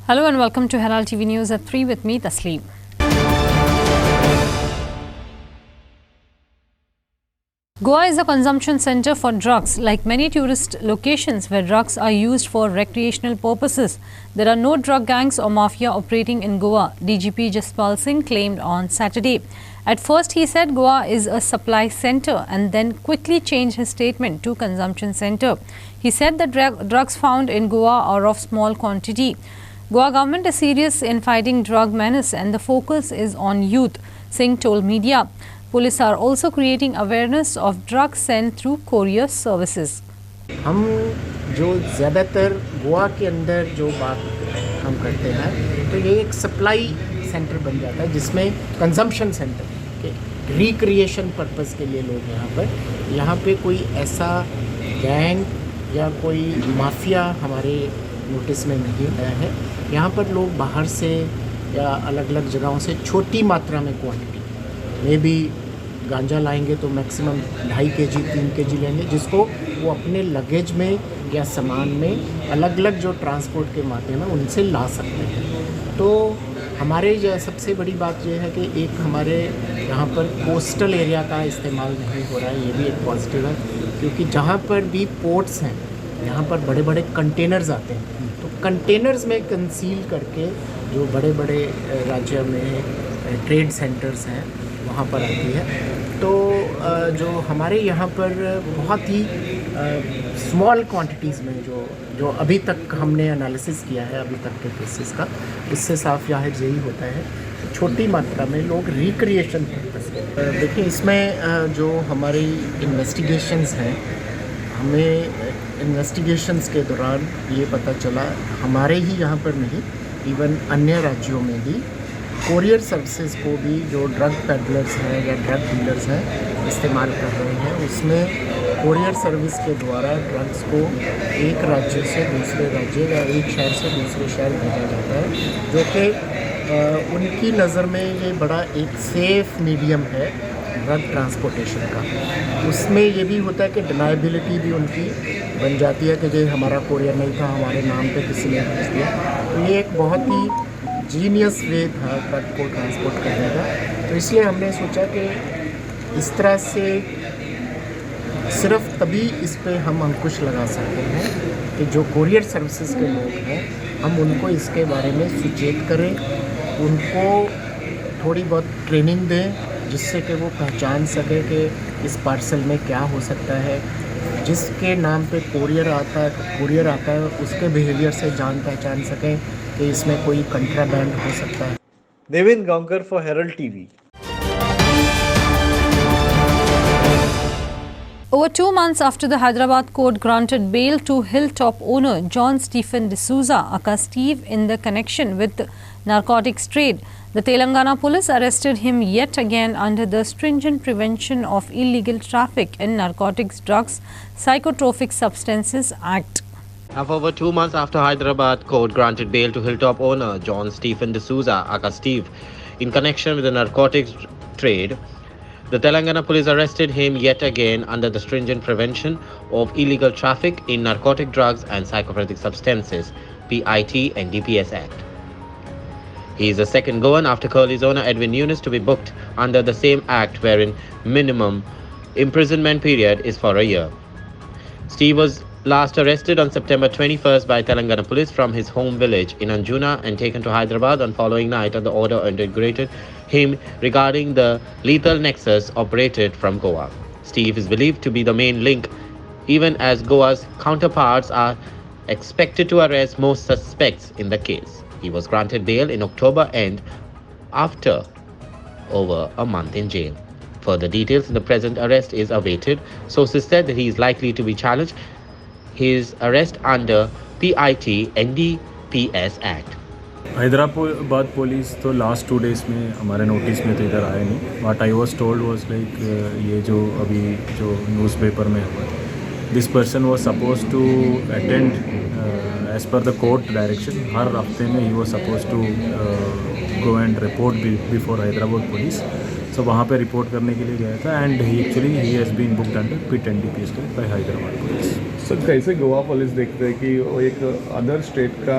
Hello and welcome to Herald TV News at 3 with me, Tasleem. Goa is a consumption center for drugs. Like many tourist locations where drugs are used for recreational purposes, there are no drug gangs or mafia operating in Goa, DGP Jaspal Singh claimed on Saturday. At first, he said Goa is a supply center and then quickly changed his statement to consumption center. He said the drugs found in Goa are of small quantity. Goa government is serious in fighting drug menace and the focus is on youth, Singh told media. Police are also creating awareness of drugs sent through courier services. हम जो ज़्यादातर गोवा के अंदर जो बात हम करते हैं तो ये एक सप्लाई सेंटर बन जाता है जिसमें कंजम्पशन सेंटर के रिक्रिएशन पर्पस के लिए लोग यहाँ पे कोई ऐसा गैंग या कोई माफिया हमारे नोटिस में नहीं आया है। यहाँ पर लोग बाहर से या अलग अलग जगहों से छोटी मात्रा में क्वांटिटी में भी गांजा लाएंगे तो मैक्सिमम 2.5 kg 3 kg लेंगे, जिसको वो अपने लगेज में या सामान में अलग अलग जो ट्रांसपोर्ट के माध्यम है उनसे ला सकते हैं। तो हमारे जो सबसे बड़ी बात यह है कि एक हमारे यहाँ पर कोस्टल एरिया का इस्तेमाल नहीं हो रहा है, ये भी एक पॉजिटिव है, क्योंकि जहाँ पर भी पोर्ट्स हैं यहाँ पर बड़े बड़े कंटेनर्स आते हैं, तो कंटेनर्स में कंसील करके जो बड़े बड़े राज्य में ट्रेड सेंटर्स हैं वहाँ पर आती है। तो जो हमारे यहाँ पर बहुत ही स्मॉल क्वांटिटीज़ में जो अभी तक हमने एनालिसिस किया है अभी तक के केसेस का, इससे साफ जाहिर यही होता है छोटी मात्रा में लोग रिक्रिएशन पर्पस के। देखिए इसमें जो हमारी इन्वेस्टिगेशंस हैं, हमें इन्वेस्टिगेशंस के दौरान ये पता चला हमारे ही यहाँ पर नहीं इवन अन्य राज्यों में भी कोरियर सर्विसेज को भी जो ड्रग पेडलर्स हैं या ड्रग डीलर्स हैं इस्तेमाल कर रहे हैं, उसमें कोरियर सर्विस के द्वारा ड्रग्स को एक राज्य से दूसरे राज्य या एक शहर से दूसरे शहर भेजा जाता है, जो कि उनकी नज़र में ये बड़ा एक सेफ मीडियम है ड्रग ट्रांसपोर्टेशन का। उसमें ये भी होता है कि डिनाइबिलिटी भी उनकी बन जाती है कि ये हमारा कोरियर नहीं था, हमारे नाम पे किसी ने भेज दिया। तो ये एक बहुत ही जीनियस वे था ड्रग को ट्रांसपोर्ट करने का। तो इसलिए हमने सोचा कि इस तरह से सिर्फ तभी इस पे हम अंकुश लगा सकते हैं कि जो कोरियर सर्विसेज के लोग हैं हम उनको इसके बारे में सुचेत करें, उनको थोड़ी बहुत ट्रेनिंग दें जिससे कि वो पहचान सके कि इस पार्सल में क्या हो सकता है। जिसके नाम पे कुरियर आता है उसके बिहेवियर से जान पहचान सकें कि इसमें कोई कंट्राबैंड हो सकता है। Devendra Gaonkar for Herald TV. Over 2 months after the Hyderabad court granted bail to Hilltop owner John Stephen DSouza, aka Steve, in the connection with narcotics trade, the Telangana police arrested him yet again under the stringent Prevention of Illegal Traffic in Narcotics, Drugs, Psychotropic Substances Act. For over 2 months after Hyderabad court granted bail to Hilltop owner John Stephen DSouza, aka Steve, in connection with the narcotics trade, the Telangana police arrested him yet again under the stringent Prevention of Illegal Traffic in Narcotic, Drugs and Psychotropic Substances (PIT and DPS) Act. He is the second Goan after Curly's owner Edwin Nunes to be booked under the same act, wherein minimum imprisonment period is for a year. Steve was last arrested on September 21st by Telangana police from his home village in Anjuna and taken to Hyderabad on following night of the order integrated him regarding the lethal nexus operated from Goa. Steve is believed to be the main link, even as Goa's counterparts are expected to arrest most suspects in the case. He was granted bail in October and after over a month in jail. Further details in the present arrest is awaited. Sources said that he is likely to be challenged his arrest under PIT NDPS Act. Hyderabad police तो last 2 days में हमारे notice में तो इधर आए नहीं। What I was told was like ये जो अभी जो न्यूज़पेपर में हुआ, this person was suppose to attend as per the court direction. हर हफ्ते में he was suppose to go and report before Hyderabad police. So वहाँ पे रिपोर्ट करने के लिए गया था and he actually he has been booked under PIT NDPS by Hyderabad police. Sir कैसे गोवा पुलिस देखते हैं कि वो एक अदर स्टेट का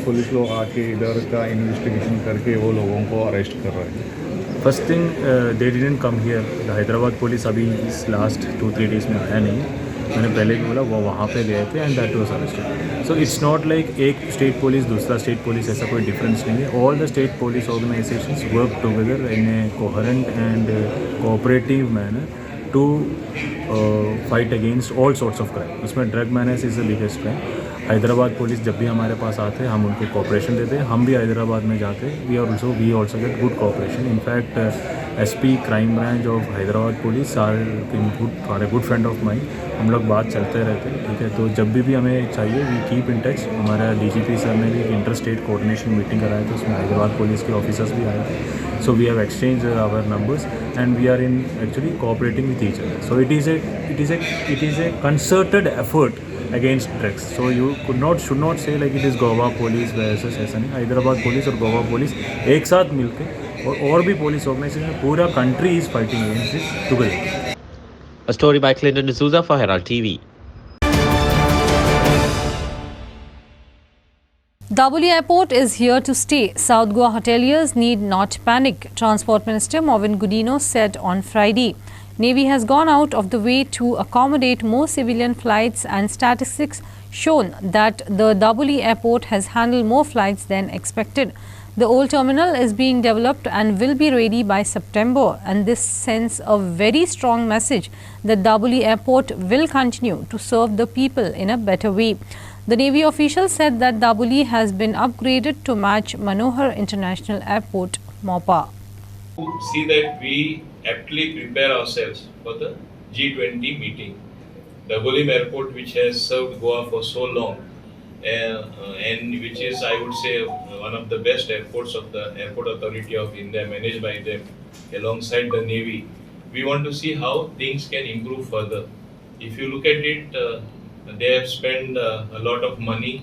पुलिस लोग आके इधर का इन्वेस्टिगेशन करके वो लोगों को अरेस्ट कर रहे हैं? First thing they didn't come here. Hyderabad police अभी इस लास्ट 2-3 डेज में आया नहीं. मैंने पहले भी बोला वो वहाँ पे गए थे and that was arrested. So it's not like एक स्टेट पुलिस दूसरा स्टेट पुलिस ऐसा कोई डिफरेंस नहीं है. All the state police organisations work together in a coherent and cooperative manner to fight against all sorts of crime. उसमें drug menace is the biggest crime. Hyderabad police जब भी हमारे पास आते हैं हम उनको कोऑपरेशन देते हैं. हम भी हैदराबाद में जाते हैं. We also get good cooperation. In fact SP crime branch of Hyderabad police are good friend of mind. हम लोग बात चलते रहते हैं. ठीक है, तो जब भी हमें चाहिए वी कीप इन टच. हमारा डीजीपी सर ने भी इंटर स्टेट कोऑर्डिनेशन मीटिंग कराया था. उसमें हैदराबाद पुलिस के ऑफिसर्स भी आए थे. So we have exchanged our numbers and we are in actually cooperating with each other. So it is a concerted effort against drugs. So you should not say like it is Goa police versus ऐसा नहीं. Hyderabad police और Goa police एक साथ मिलके और भी police organization पूरा country is fighting against it together. A story by Stephen DSouza for Herald TV. Dabuli Airport is here to stay. South Goa hoteliers need not panic, Transport Minister Movin Gudino said on Friday. Navy has gone out of the way to accommodate more civilian flights and statistics shown that the Dabuli Airport has handled more flights than expected. The old terminal is being developed and will be ready by September, and this sends a very strong message that Dabuli Airport will continue to serve the people in a better way. The Navy official said that Dabuli has been upgraded to match Manohar International Airport, Mopa. To see that we aptly prepare ourselves for the G20 meeting. Dabuli Airport, which has served Goa for so long, and which is, I would say, one of the best airports of the Airport Authority of India, managed by them alongside the Navy. We want to see how things can improve further. If you look at it, they have spent a lot of money,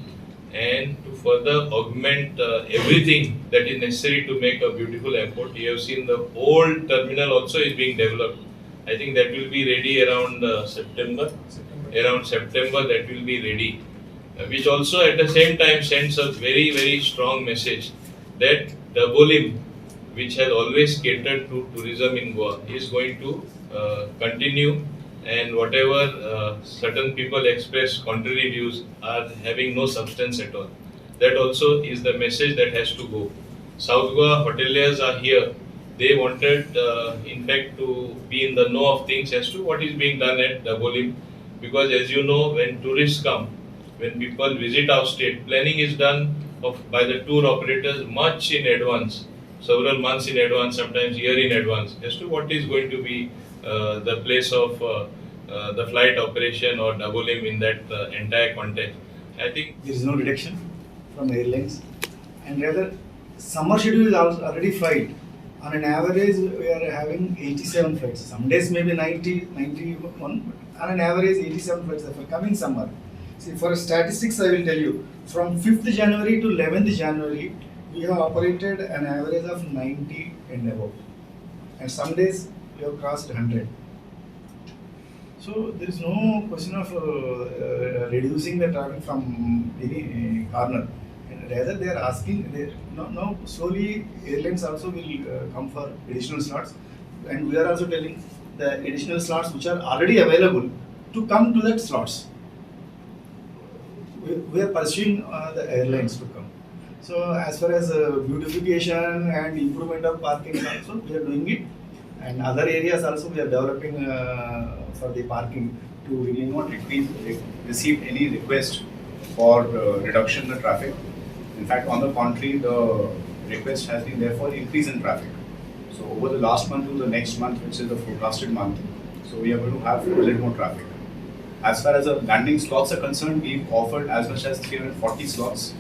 and to further augment everything that is necessary to make a beautiful airport. You have seen the old terminal also is being developed. I think that will be ready around September. Around September that will be ready, which also at the same time sends a very, very strong message that Dabuli, which has always catered to tourism in Goa, is going to continue. And whatever certain people express contrary views are having no substance at all. That also is the message that has to go. South Goa hoteliers are here. They wanted, in fact, to be in the know of things as to what is being done at Dabuli. Because as you know, when tourists come, when people visit our state, planning is done by the tour operators much in advance, several months in advance, sometimes year in advance, as to what is going to be the place of the flight operation or Dabuli in that entire context. I think there is no reduction from airlines, and rather summer schedule is already flight. On an average, we are having 87 flights. Some days maybe 90, 91, but on an average 87 flights for coming summer. See, for statistics, I will tell you, from 5th January to 11th January, we have operated an average of 90 and above, and some days we have crossed 100. So there is no question of reducing the traffic from any corner. And rather they are asking, now slowly airlines also will come for additional slots, and we are also telling the additional slots which are already available to come to that slots. We are pursuing the airlines to come. So as far as beautification and improvement of parking also, we are doing it. And other areas also we are developing for the parking. We did not receive any request for reduction in the traffic. In fact, on the contrary, the request has been there for increase in traffic. So over the last month to the next month, which is the forecasted month, so we are going to have a little more traffic. As far as the landing slots are concerned, we've offered as much as 340 slots.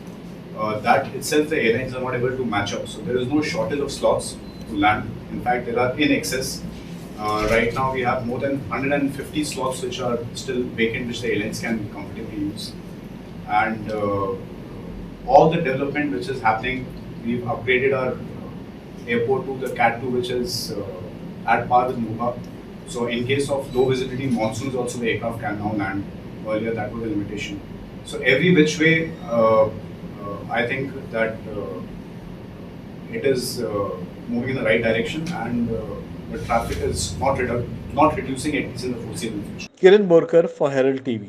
That itself the airlines are not able to match up. So there is no shortage of slots to land. In fact, there are in excess. Right now we have more than 150 slots which are still vacant, which the airlines can comfortably use. And all the development which is happening, we've upgraded our airport to the Cat 2, which is at par with Mopa. So in case of low visibility monsoons also, the aircraft can now land. earlier that was a limitation. So every which way, I think that it is moving in the right direction, and the traffic is not reducing, at least in the foreseeable future. Kiran Borkar for Herald TV.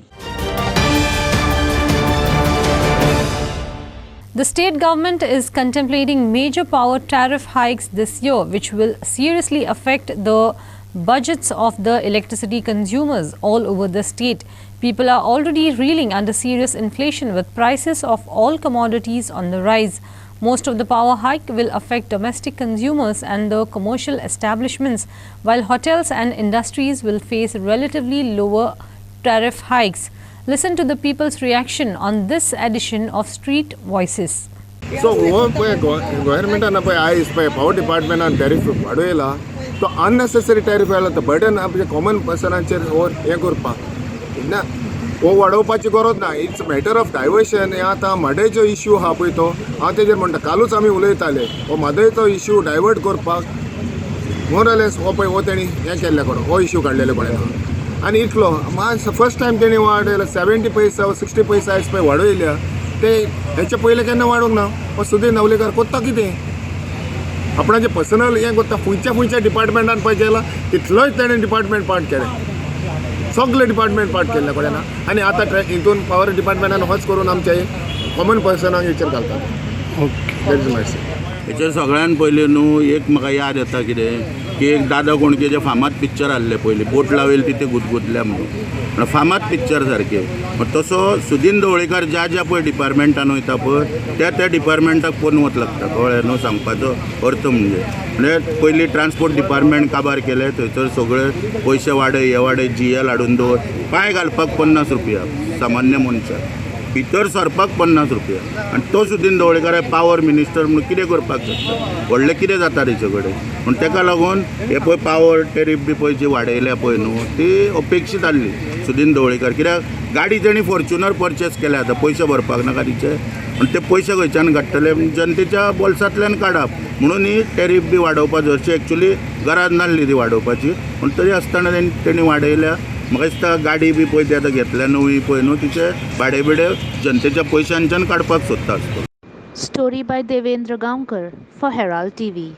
The state government is contemplating major power tariff hikes this year, which will seriously affect the budgets of the electricity consumers all over the state. People are already reeling under serious inflation, with prices of all commodities on the rise. Most of the power hike will affect domestic consumers and the commercial establishments, while hotels and industries will face relatively lower tariff hikes. Listen to the people's reaction on this edition of Street Voices. So, government and power department and tariff वाढवला तो unnecessary tariff वाला तो burden आपल्या common personांचेर और हे करपा ना वो वाडोवपाची गरज ना. It's matter of diversion. हे आतां म्हादयचो इश्यू आहा पळय तो हांव तेजेर म्हणटा. कालूच आमी उलयताले हो म्हादयचो इश्यू डायवर्ट करपाक मोरलेस हो पळय हो तेणी हें केल्ले कोण हो इश्यू काडलेले कोणें आनी इतलो फर्स्ट टायम तेणी वाडयला 70 पैसा 60 पैसा आयज पळय वाडयल्या ते हेचे पयले केन्ना वाडोवंक ना. हो सुधीर नवलेकर कोत्ता कितें आपणाचें पर्सनल हें कोत्ता. खंयच्या डिपार्टमेंटान पळय केला तितलोच तेणें डिपार्टमेंट पार्ट केलें. सगळे डिपार्टमेंट पार्ट केल्ले कडेन आनी आतां हितून पावर डिपार्टमेंटान होच करून आमचे कॉमन पर्सनाक हेचेर घालतात. ओके हेचेर सगळ्यान पयलीं न्हू एक म्हाका याद येता कितें की एक दादा कोणकेचे फामाद पिक्चर आहले पयलीं बोट लावेल तिथे गुदगुदल्या म्हणून फामाद पिक्चर सारके. तसो सुदीन ढवळीकर ज्या ज्या पळय डिपार्टमेंटान वयता पळय त्या डिपार्टमेंटाक पोवन वच लागता. कळ्ळें न्हू सांगपाचो अर्थ म्हणजे पयलीं ट्रान्सपोर्ट डिपार्टमेंट काबार केले. थंयसर सगळे पयशे वाडय हे वाडय GL हाडून दवर. पांय घालपाक 50 रुपया सामान्य मनशाक. भितर सरपाक 50 रुपया. आनी तो सुदीन ढवळीकर पावर मिनिस्टर म्हणून कितें करपाक शकता. व्हडलें कितें जाता तेचे कडेन. पूण ताका लागून हे पळय पावर टॅरीफ बी पळय जी वाडयल्या पळय न्हू ती अपेक्षीत आसली सुदीन ढवळीकर. कित्याक गाडी तेणी फॉर्च्युनर परचेस केल्या आतां पयशे भरपाक नाका तिचे. आनी ते पयशे खंयच्यान काडटले जनतेच्या बोल्सांतल्यान काडप म्हणून ही टॅरीफ बी वाडोवपाक हरशी एक्चुली गरज नासली ती वाडोवपाची. पूण तरी आसतना तेणी वाडयल्या. म्हाका दिसता गाडी बी पळय ती आतां घेतल्या नवी पळय न्हू तिचे भाडे बिडे जनतेच्या पयशांच्यान काडपाक सोदता आसतो. Story by Devendra Gaonkar for Herald TV.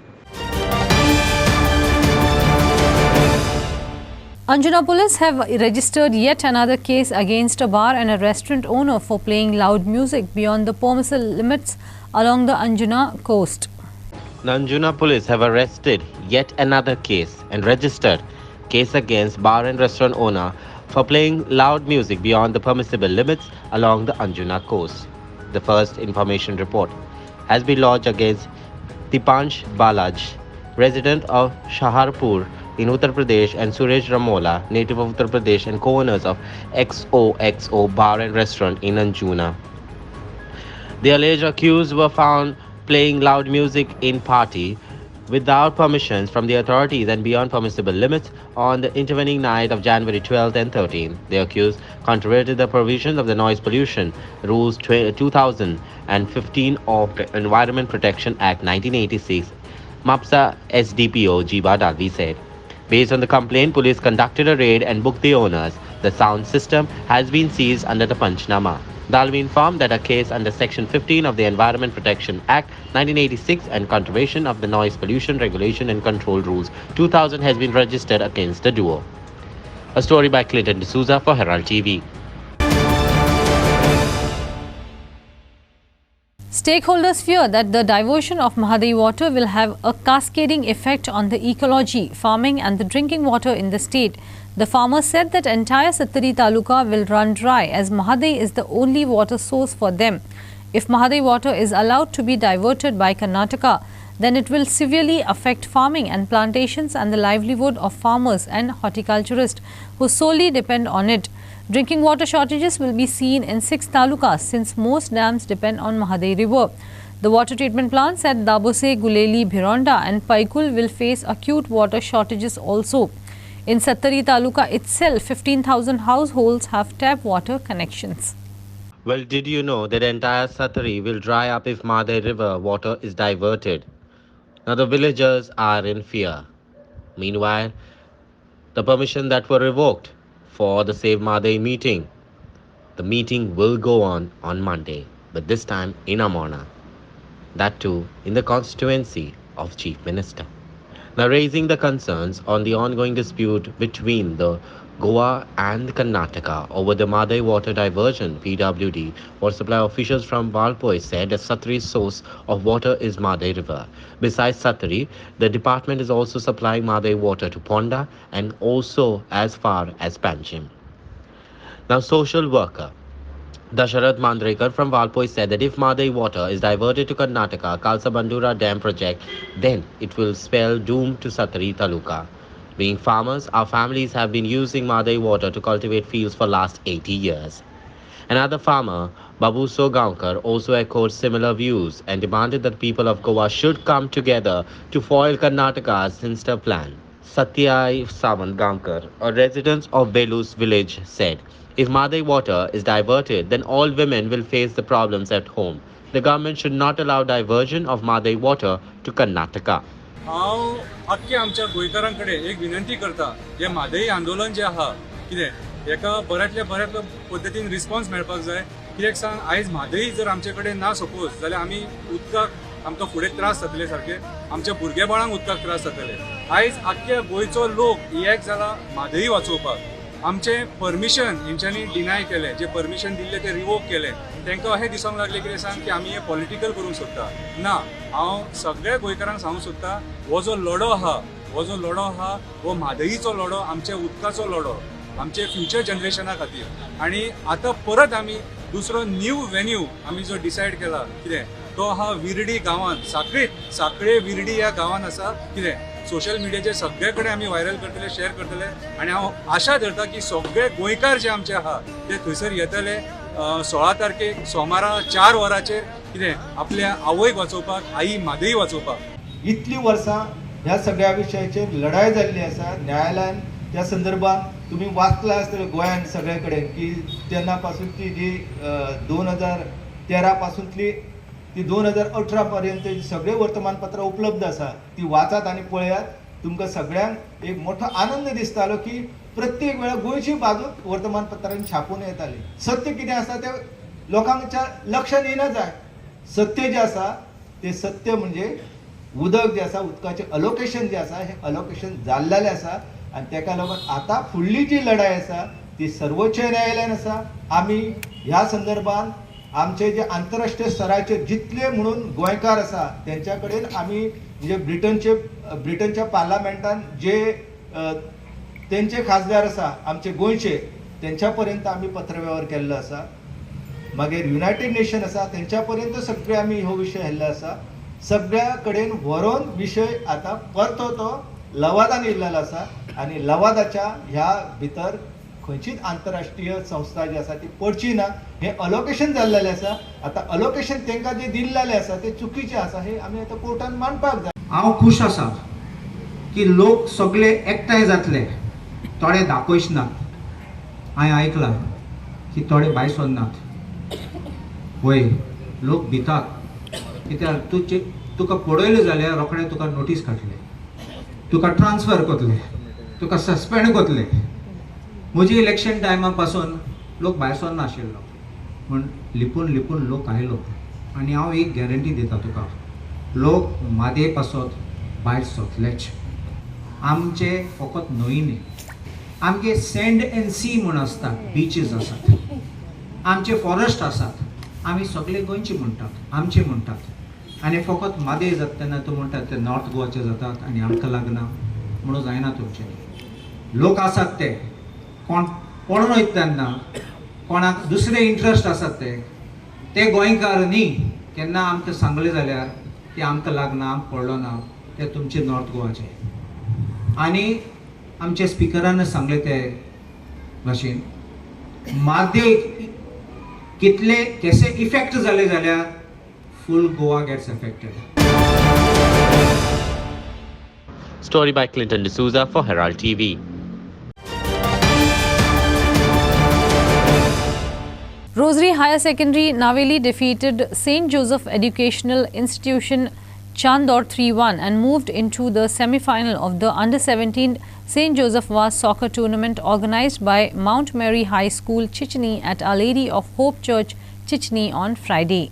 Anjuna police have registered yet another case against a bar and a restaurant owner for playing loud music beyond the permissible limits along the Anjuna coast. The Anjuna police have arrested yet another case and registered case against bar and restaurant owner for playing loud music beyond the permissible limits along the Anjuna coast. The first information report has been lodged against Dipansh Balaj, resident of Shaharpur in Uttar Pradesh, and Suresh Ramola, native of Uttar Pradesh and co-owners of XOXO Bar and Restaurant in Anjuna. The alleged accused were found playing loud music in party without permissions from the authorities and beyond permissible limits on the intervening night of January 12th and 13th. The accused contravened the provisions of the Noise Pollution Rules 2015 of the Environment Protection Act 1986, MAPSA SDPO Jiba Dalvi said. Based on the complaint, police conducted a raid and booked the owners. The sound system has been seized under the Panchnama. Dalvi informed that a case under Section 15 of the Environment Protection Act 1986 and contravention of the Noise Pollution Regulation and Control Rules 2000 has been registered against the duo. A story by Stephen DSouza for Herald TV. Stakeholders fear that the diversion of Mahadev water will have a cascading effect on the ecology, farming and the drinking water in the state. The farmers said that entire Sattari Taluka will run dry as Mahadev is the only water source for them. If Mahadev water is allowed to be diverted by Karnataka, then it will severely affect farming and plantations and the livelihood of farmers and horticulturists who solely depend on it. Drinking water shortages will be seen in 6 talukas since most dams depend on Mahadev river. The water treatment plants at Dabose, Guleli, Bhironda and Paikul will face acute water shortages also. In Sattari Taluka itself, 15,000 households have tap water connections. Well, did you know that entire Sattari will dry up if Mahadev river water is diverted? Now the villagers are in fear. Meanwhile, the permission that were revoked for the Save Mahadev meeting the meeting will go on Monday, but this time in Amona. That too in the constituency of Chief Minister. Now raising the concerns on the ongoing dispute between the Goa and Karnataka over the Mahadev water diversion, PWD water supply officials from Valpoi said that Satri's source of water is Mahadev River. Besides Satri, the department is also supplying Mahadev water to Ponda and also as far as Panchim. Now social worker Dasharat Mandrekar from Valpoi said that if Mahadev water is diverted to Karnataka Kalsa Bandura Dam project, then it will spell doom to Satri Taluka. Being farmers, our families have been using Mahadev water to cultivate fields for last 80 years. Another farmer, Babuso Gaonkar, also echoed similar views and demanded that people of Goa should come together to foil Karnataka's sinister plan. Satyai Samant Gaonkar, a resident of Belus village, said, if Mahadev water is diverted, then all women will face the problems at home. The government should not allow diversion of Mahadev water to Karnataka. हांव आख्ख्या आमच्या गोंयकारां कडेन एक विनंती करता जे म्हादई आंदोलन जे आहा कितें हेका बऱ्यातल्या पद्दतीन रिस्पॉन्स मेळपाक जाय कित्याक सांग आयज म्हादई जर आमचे कडेन ना सपोज जाल्यार आमी उदकाक आमकां फुडें त्रास जातले सारखे आमच्या भुरगे बाळांक उदकाक त्रास जातले आयज आख्ख्या गोंयचो लोक एक जाला म्हादई वाचोवपाक आमचे परमिशन हेंच्यांनी डिनाय केले जे परमिशन दिल्ले ते रिवोक केले तांकां अशें दिसोंक लागले कितें सांग की आमी हे पॉलिटिकल करूंक सोदता ना हांव सगळ्या गोंयकारांक सांगूंक सोदता हो जो लढो आहा हो म्हादईचो लढो आमच्या उदकाचो लढो आमचे फ्युचर जनरेशना खातीर आनी आतां परत आमी दुसरो न्यू वेन्यू आमी जो डिसायड केला कितें तो आहा विर्डी गांवांत साखळे विर्डी ह्या गांवांत आसा कितें सोशल मिडियाचेर सगळे कडेन आमी व्हायरल करतले शेअर करतले आनी हांव आशा धरता की सगळे गोंयकार जे आमचे आहा ते थंयसर येतले 16 तारखेक सोमारा 4 वरांचेर कितें आपल्या आवयक वाचोवपाक आई म्हादई वाचोवपाक इतली वर्सां ह्या सगळ्या विशयाचेर लढाई जाल्ली आसा न्यायालयान त्या संदर्भात तुम्ही वाचला आसतलें गोंयान सगळे कडेन की तेन्ना पासूनची जी 2013 पासूनतली ती 2018 पर्यंत सगळे वर्तमानपत्रां उपलब्ध आसा ती वाचात आनी पळयात तुमकां सगळ्यांक एक मोठो आनंद दिसतालो की प्रत्येक वेळा गोंयची बाजू वर्तमानपत्रांनी छापून येताली सत्य कितें आसा ते लोकांच्या लक्षात येना जाय सत्य जे आसा ते सत्य म्हणजे उदक जे आसा उदकाचें अलोकेशन जे आसा हे अलोकेशन जाल्लेलें आसा आनी तेका लागून आतां फुडली जी लढाई आसा ती सर्वोच्च न्यायालयान आसा आमी ह्या संदर्भात आमचे जे आंतरराष्ट्रीय स्तराचे जितले म्हणून गोंयकार आसा त्यांच्या कडेन आमी म्हणजे ब्रिटनच्या पार्लमेंटान जे तेंचे खासदार आसा आमचे गोंयचे त्यांच्या पर्यंत आमी पत्रव्यवहार केल्लो आसा मागीर युनायटेड नेशन आसा त्यांच्या पर्यंत सगळे आमी हो विशय हाडलो आसा सगळ्या कडेन व्हरोन विशय आता परतो तो लवादान येयल्लो आसा आनी लवादाच्या ह्या भितर खंयचीच आंतरराष्ट्रीय संस्था जी आसा ती पडची ना हे अलोकेशन जाल्लेलें आसा आतां अलोकेशन तांकां जे दिल्लेलें आसा ते चुकीचें आसा हे आमी आतां कोर्टान मांडपाक जाय हांव खूश आसा की लोक सगळे एकठांय जातले थोडे दाखोयच नात हांवें आयकलां की थोडे भायर सरनात वय लोक भितात कित्याक तुका पळयलें जाल्यार रोखडे तुका नोटीस काडटले तुका ट्रान्सफर करतले तुका सस्पेंड करतले म्हजी इलेक्शन टायमा पासून लोक भायर सरना आशिल्लो पूण लिपून लिपून लोक आयलो आनी हांव एक गॅरंटी दिता तुका लोक म्हादेव पासत भायर सरतलेच आमचे फकत न्हंय न्ही आमगे सँड एंड सी म्हूण आसता बिचीस आसात आमचे फॉरेस्ट आसात आमी सगळे गोंयचे म्हणटात आमचे म्हणटात आनी फकत म्हादेव जाता तेन्ना तूं म्हणटात ते नॉर्थ गोवाचे जातात आनी आमकां लागना म्हणून जायना तुमचे लोक आसात कोण पळोवन वयता तेन्ना कोणाक दुसरे इंट्रस्ट आसात ते गोंयकार न्ही केन्ना आमकां सांगलें जाल्यार ते आमकां लागना आमकां पडलो ना ते तुमचे नॉर्थ गोवाचे आनी आमच्या स्पिकरान सांगले ते भाशेन म्हादेव कितले केसे इफेक्ट जाले जाल्यार full Goa gets affected. Story by Stephen DSouza for Herald TV. Rosary Higher Secondary Naveli defeated St. Joseph Educational Institution Chandor 3-1 and moved into the semi-final of the Under-17 St. Joseph Vaz soccer tournament organized by Mount Mary High School, Chichni at Our Lady of Hope Church, Chichni on Friday.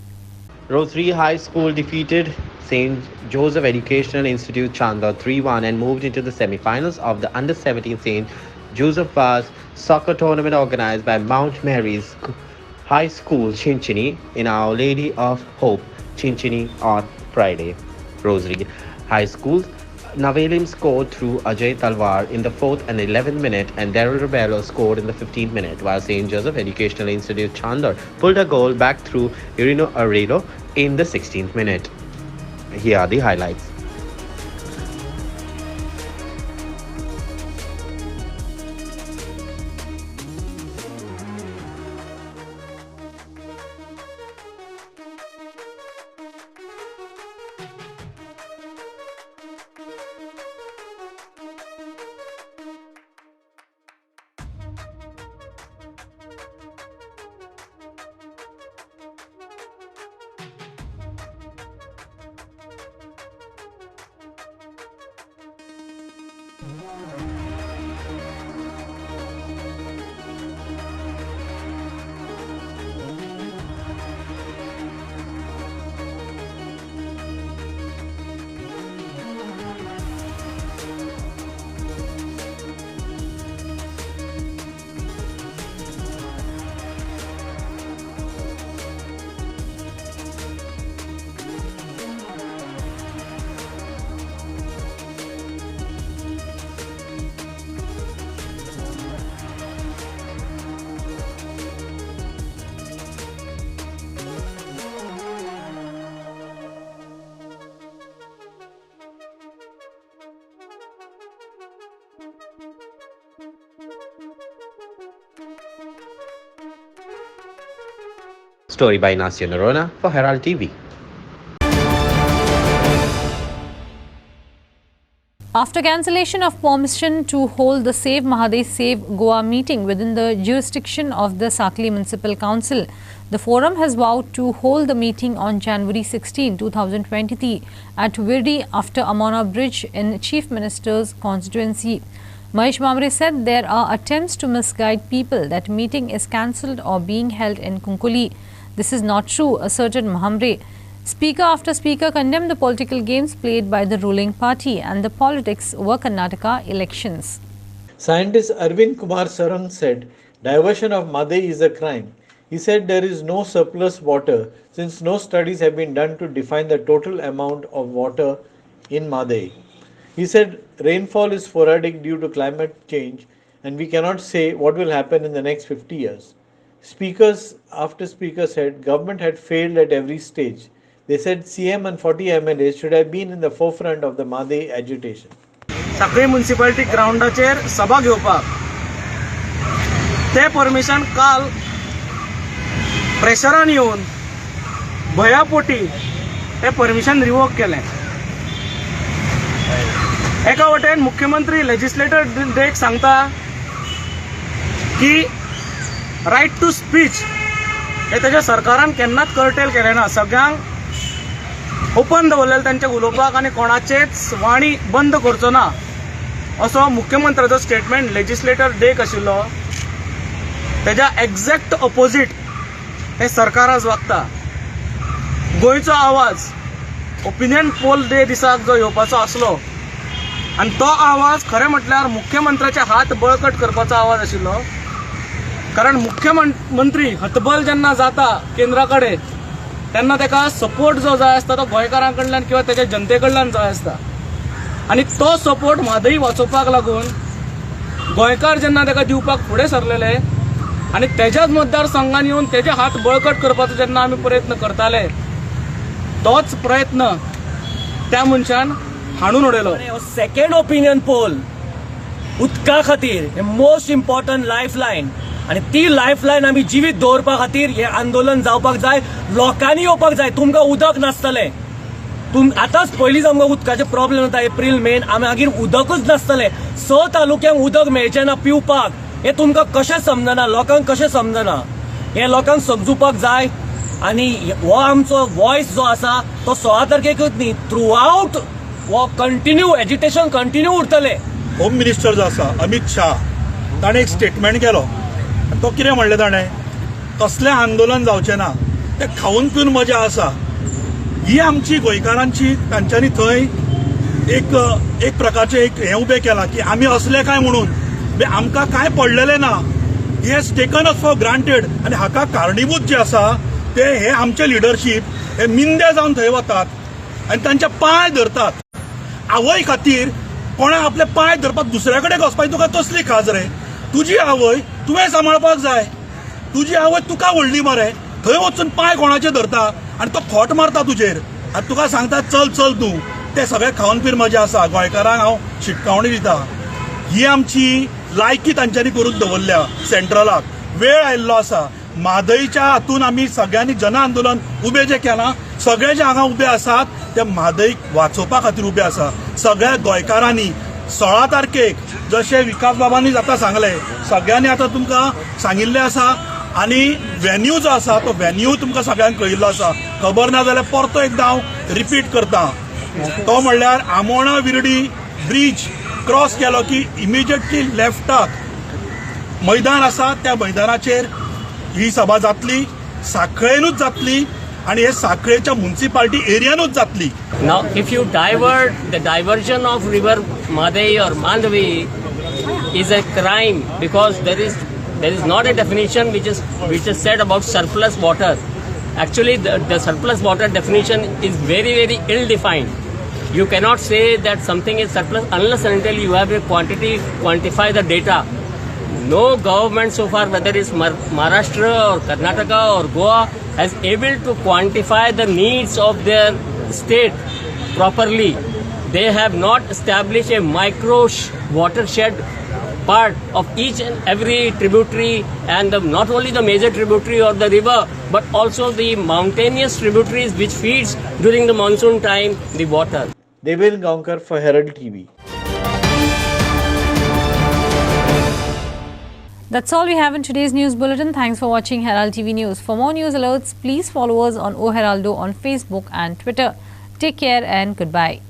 Rosary High School defeated St. Joseph Educational Institute Chandler 3-1 and moved into the semi-finals of the Under-17 St. Joseph Vaz soccer tournament organized by Mount Mary's High School, Chinchini, in Our Lady of Hope, Chinchini on Friday. Rosary High School Navelim scored through Ajay Talwar in the 4th and 11th minute, and Daryl Rebello scored in the 15th minute, while St. Joseph Educational Institute Chandler pulled a goal back through Irino Arredo in the 16th minute. Here are the highlights. Story by Nasir Narona for Herald TV. After cancellation of permission to hold the Save Mahadev Save Goa meeting within the jurisdiction of the Sakli Municipal Council, the forum has vowed to hold the meeting on January 16, 2023 at Virdi after Amona Bridge in Chief Minister's constituency. Mahesh Mamre said there are attempts to misguide people that meeting is cancelled or being held in Kunkuli. This is not true, asserted Mahamre. Speaker after speaker condemned the political games played by the ruling party and the politics over Karnataka elections. Scientist Arvind Kumar Sarang said, diversion of Mahadev is a crime. He said there is no surplus water since no studies have been done to define the total amount of water in Mahadev. He said rainfall is sporadic due to climate change and we cannot say what will happen in the next 50 years. Speakers after speaker said government had failed at every stage. They said CM and 40 MLAs should have been in the forefront of the Mahadev agitation. Sakli municipality groundaचेर सभा घेवपाक ते permission काल प्रेशरान येवन भयापोटी ते permission revoke केलें. एका वटेन मुख्यमंत्री लेजिस्लेटर डेक सांगता की रायट टू स्पीच हे त्याच्या सरकारान केन्नाच कर्टेल केलें ना. सगळ्यांक ओपन दवरलेलें तांचे उलोवपाक आनी कोणाचेच वाणी बंद करचो ना असो मुख्यमंत्र्याचो स्टेटमेंट लेजिस्लेटर डेक आशिल्लो. तेज्या एक्झॅक्ट ऑपोजीट हे सरकार आज वागता. गोंयचो आवाज ओपिनियन पोल डे दिसाक जो येवपाचो आसलो आनी तो आवाज खरें म्हटल्यार मुख्यमंत्र्याचे हात बळकट करपाचो आवाज आशिल्लो. कारण मुख्यमंत्री हतबल जेन्ना जाता केंद्रा कडेन तेन्ना ताका सपोर्ट जो जाय आसता तो गोंयकारां कडल्यान किंवा तेच्या जनते कडल्यान जाय आसता. आनी तो सपोर्ट म्हादय वाचोवपाक लागून गोंयकार जेन्ना ताका दिवपाक फुडें सरलेले आनी तेज्याच मतदारसंघान येवन तेजे हात बळकट करपाचो जेन्ना आमी प्रयत्न करताले तोच प्रयत्न त्या मनशान हाडून उडयलो. सेकंड ओपिनियन पोल उदका खातीर हे मोस्ट इम्पॉर्टंट लायफ लायन आनी ती लायफ लायन आमी जिवीत दवरपा खातीर हे आंदोलन जावपाक जाय. लोकांनी येवपाक जाय. तुमकां उदक नासतलें. आतांच पयलींच आमकां उदकाचे प्रॉब्लेम जाता. एप्रील मेन आमी मागीर उदकूच नासतलें. 6 तालुक्यांक उदक मेळचें ना पिवपाक. हे तुमकां कशें समजना. लोकांक कशें समजना. हे लोकांक समजुपाक जाय. आनी हो आमचो वॉयस जो आसा तो 16 तारखेकूच न्ही थ्रू आउट हो कंटिन्यू एजिटेशन कंटिन्यू उरतलें. होम मिनिस्टर जो आसा अमित शाह ताणें एक स्टेटमेंट केलो. तो कितें म्हणलें ताणें, कसलें आंदोलन जावचें ना, तें खावन पिवन मजा आसा. ही आमची गोंयकारांची तांच्यांनी थंय एक प्रकारचें एक हें उबें केलां की आमी असले काय म्हणून आमकां काय पडलेलें ना. He has taken us for granted. आनी हाका कारणीभूत जे आसा ते हे आमचे लिडरशीप हे मिंदे जावन थंय वतात आनी तांचे पांय धरतात. आवय खातीर कोणाक आपले पांय धरपाक दुसऱ्या कडेन वचपाची तुका तसली खाज रे. तुजी आवय तुवें सांबाळपाक जाय. तुजी आवय तुका व्हडली मरे, थंय वचून पांय कोणाचे धरता आनी तो खोट मारता तुजेर आनी तुका सांगता चल चल तूं. ते सगळे खावन पिवन मजा आसा. गोंयकारांक हांव शिटकावणी दिता, ही आमची लायकी तांच्यांनी करून दवरल्या सेंट्रलाक. वेळ आयिल्लो आसा. म्हादईच्या हातून आमी सगळ्यांनी जन आंदोलन उबें जें केलां, सगळे जे हांगा उबे आसात ते म्हादईक वाचोवपा खातीर उबे आसा. सगळ्या गोंयकारांनी 16 तारखेक जशें विकास बाबांनी आतां सांगलें, सगळ्यांनी आतां तुमकां सांगिल्लें आसा. आनी वेन्यू जो आसा तो वेन्यू तुमकां सगळ्यांक कळिल्लो आसा. खबर ना जाल्यार परतो एकदां हांव रिपीट करता. तो म्हणल्यार आमोणा विर्डी ब्रीज क्रॉस केलो की इमिजिएटली लेफ्टाक मैदान आसा, त्या मैदानाचेर ही सभा जातली. साखळेनूच जातली आणि हे साखळेच्या म्युनिसिपालिटी एरियानूच जातली. Now, if you divert, the diversion of river Mahadev or Mandvi is a crime because there is not a definition which is said about surplus water. Actually, the surplus water definition is very, very ill-defined. You cannot say that something is surplus unless and until you have a quantify the data. No government so far, whether it's Maharashtra or Karnataka or Goa, has able to quantify the needs of their state properly. They have not established a micro watershed part of each and every tributary, and not only the major tributary or the river, but also the mountainous tributaries which feeds during the monsoon time the water. Devendra Gaonkar for Herald TV. That's all we have in today's news bulletin. Thanks for watching Herald TV News. For more news alerts, please follow us on O Heraldo on Facebook and Twitter. Take care and goodbye.